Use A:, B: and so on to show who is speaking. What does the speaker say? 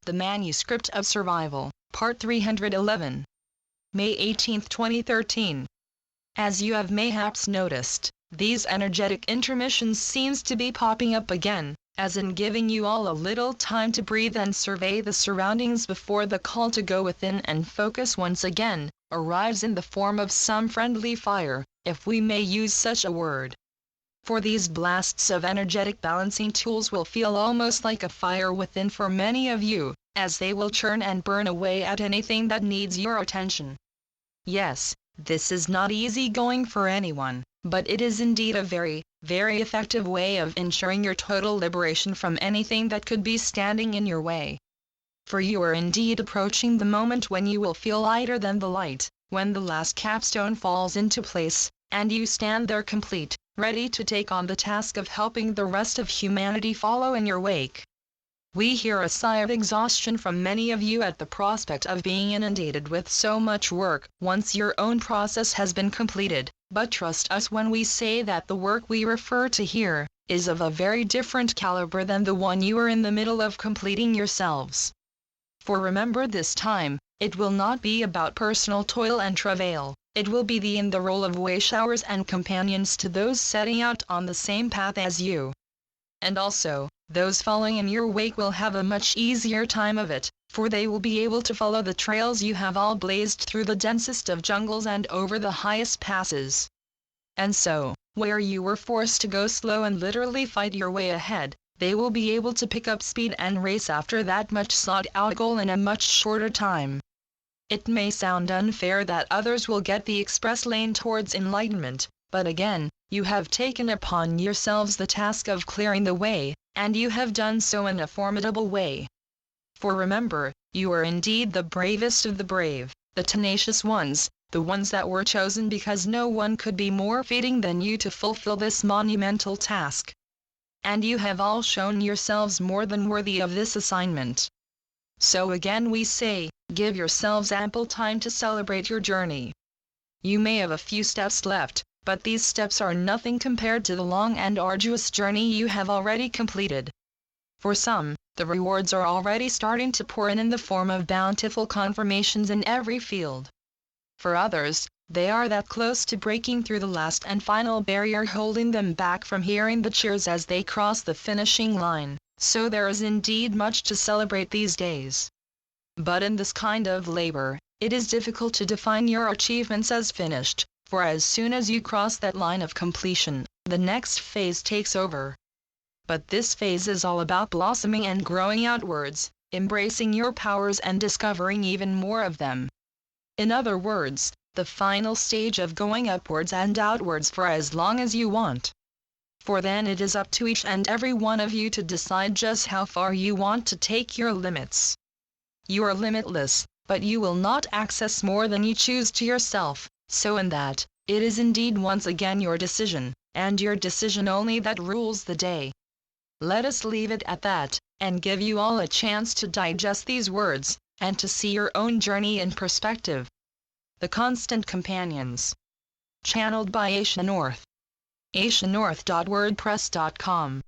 A: The Manuscript of Survival, Part 311. May 18, 2013. As you have mayhaps noticed, these energetic intermissions seems to be popping up again, as in giving you all a little time to breathe and survey the surroundings before the call to go within and focus once again arrives in the form of some friendly fire, if we may use such a word. For these blasts of energetic balancing tools will feel almost like a fire within for many of you, as they will churn and burn away at anything that needs your attention. Yes, this is not easy going for anyone, but it is indeed a very, very effective way of ensuring your total liberation from anything that could be standing in your way. For you are indeed approaching the moment when you will feel lighter than the light, when the last capstone falls into place, and you stand there complete, ready to take on the task of helping the rest of humanity follow in your wake. We hear a sigh of exhaustion from many of you at the prospect of being inundated with so much work once your own process has been completed, but trust us when we say that the work we refer to here is of a very different caliber than the one you are in the middle of completing yourselves. For remember this time, it will not be about personal toil and travail, it will be in the role of way-showers and companions to those setting out on the same path as you. And also, those following in your wake will have a much easier time of it, for they will be able to follow the trails you have all blazed through the densest of jungles and over the highest passes. And so, where you were forced to go slow and literally fight your way ahead, they will be able to pick up speed and race after that much sought-out goal in a much shorter time. It may sound unfair that others will get the express lane towards enlightenment, but again, you have taken upon yourselves the task of clearing the way, and you have done so in a formidable way. For remember, you are indeed the bravest of the brave, the tenacious ones, the ones that were chosen because no one could be more fitting than you to fulfill this monumental task. And you have all shown yourselves more than worthy of this assignment. So again we say, give yourselves ample time to celebrate your journey. You may have a few steps left, but these steps are nothing compared to the long and arduous journey you have already completed. For some, the rewards are already starting to pour in the form of bountiful confirmations in every field. For others, they are that close to breaking through the last and final barrier holding them back from hearing the cheers as they cross the finishing line, so there is indeed much to celebrate these days. But in this kind of labor, it is difficult to define your achievements as finished, for as soon as you cross that line of completion, the next phase takes over. But this phase is all about blossoming and growing outwards, embracing your powers and discovering even more of them. In other words, the final stage of going upwards and outwards for as long as you want. For then it is up to each and every one of you to decide just how far you want to take your limits. You are limitless, but you will not access more than you choose to yourself, so in that, it is indeed once again your decision, and your decision only that rules the day. Let us leave it at that, and give you all a chance to digest these words, and to see your own journey in perspective. The Constant Companions. Channeled by Asia North. asianorth.wordpress.com